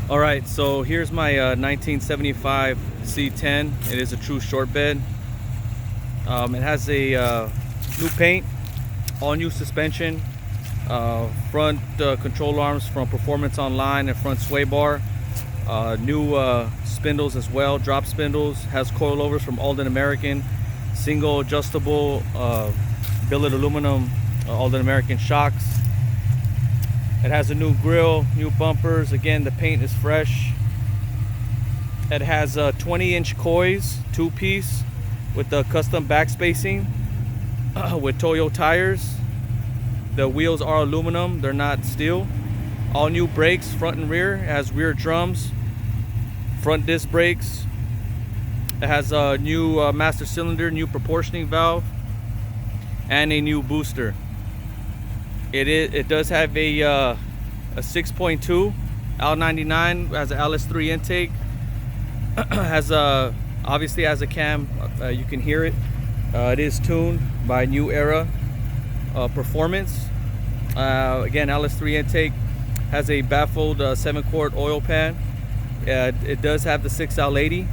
All right, so here's my 1975 C10. It is a true short bed. It has a new paint, all new suspension, front control arms from Performance Online, and front sway bar, new spindles as well, drop spindles. Has coilovers from Aldan American, single adjustable billet aluminum Aldan American shocks. It has a new grille, new bumpers. Again, the paint is fresh. It has 20-inch coys, two-piece, with the custom back spacing, with Toyo tires. The wheels are aluminum, they're not steel. All new brakes, front and rear. It has rear drums, front disc brakes. It has a new master cylinder, new proportioning valve, and a new booster. It does have a 6.2 L99, has an LS3 intake. Has obviously has a cam. You can hear it. It is tuned by New Era Performance. Again, LS3 intake. Has a baffled 7-quart oil pan. It does have the 6L80.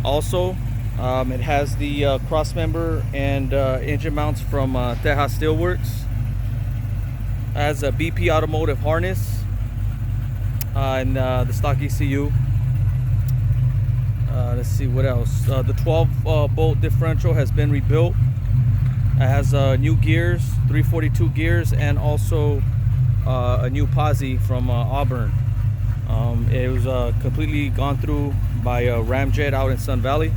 Also, it has the cross member and engine mounts from Texas Steelworks. Has a BP Automotive Harness and the stock ECU. Let's see what else. The 12 bolt differential has been rebuilt. It has new gears, 342 gears, and also a new Posi from Auburn. It was completely gone through by Ramjet out in Sun Valley.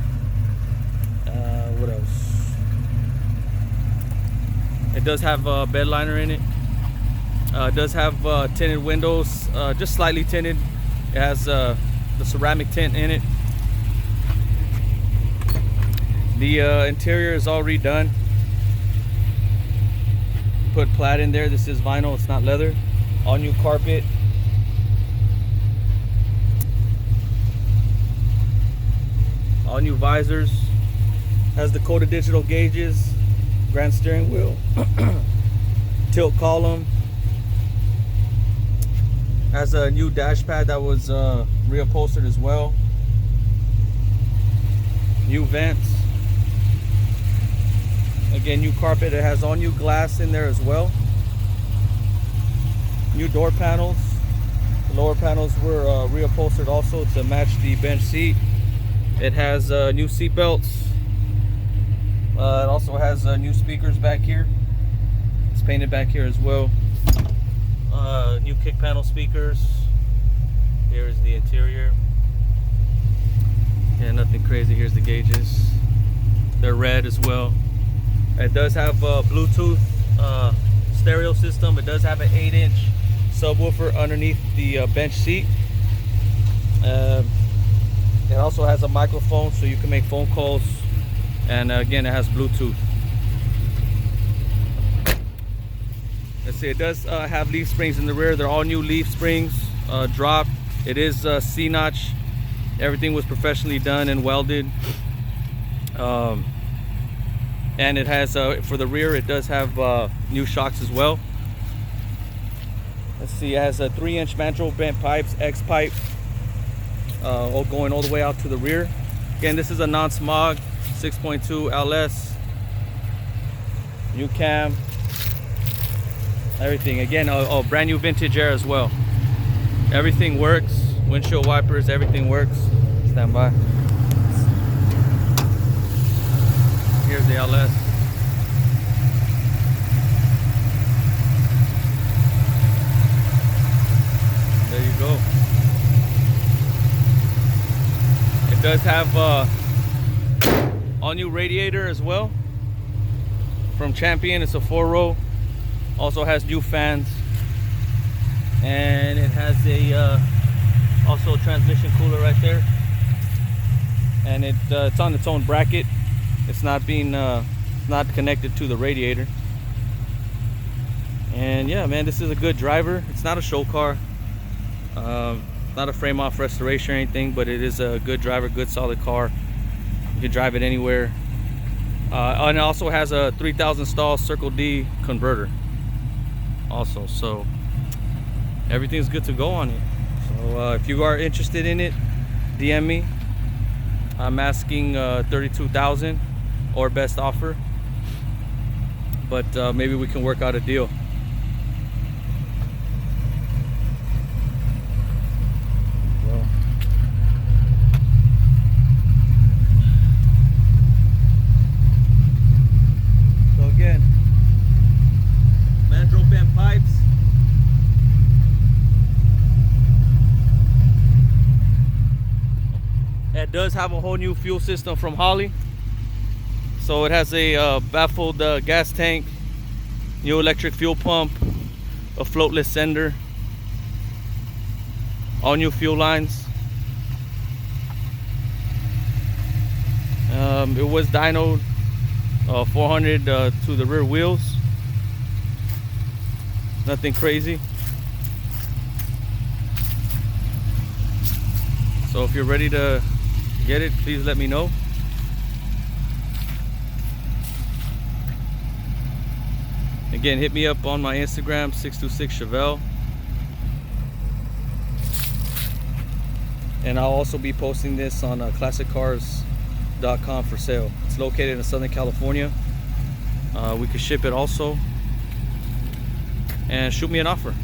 What else? It does have a bed liner in it. It does have tinted windows, just slightly tinted. It has the ceramic tint in it. The interior is all redone. Put plaid in there. This is vinyl, it's not leather. All new carpet. All new visors. Has Dakota digital gauges, grand steering wheel, tilt column. Has a new dash pad that was reupholstered as well. New vents. Again, new carpet. It has all new glass in there as well. New door panels. The lower panels were reupholstered also to match the bench seat. It has new seat belts. It also has new speakers back here. It's painted back here as well. New kick panel speakers. Here's the interior. Yeah, nothing crazy. Here's the gauges. They're red as well. It does have a Bluetooth stereo system. It does have an 8-inch subwoofer underneath the bench seat. It also has a microphone so you can make phone calls. And again, it has Bluetooth. Let's see, it does have leaf springs in the rear. They're all new leaf springs, drop. It is C-notch. Everything was professionally done and welded. And it has, for the rear, it does have new shocks as well. Let's see, it has a 3-inch Mandrel bent pipes, X pipe, all going all the way out to the rear. Again, this is a non-smog 6.2 LS. New cam. Everything. Again, brand new vintage air as well. Everything works. Windshield wipers, everything works. Stand by. Here's the LS. There you go. It does have all new radiator as well from Champion. It's a 4-row. Also has new fans, and it has a also a transmission cooler right there, and it's on its own bracket. It's not being not connected to the radiator. And yeah, man, this is a good driver. It's not a show car, not a frame off restoration or anything, but it is a good driver, good solid car. You can drive it anywhere. And it also has a 3000 stall Circle D converter also, so everything's good to go on it. So So if you are interested in it, DM me. I'm asking $32,000 or best offer, but maybe we can work out a deal. So again, Mandrel bent pipes. It does have a whole new fuel system from Holley. So it has a baffled gas tank, new electric fuel pump, a floatless sender, all new fuel lines. It was dynoed 400 to the rear wheels. Nothing crazy. So if you're ready to get it, please let me know. Again, hit me up on my Instagram, 626Chevelle. And I'll also be posting this on classiccars.com for sale. It's located in Southern California. We could ship it also. And shoot me an offer.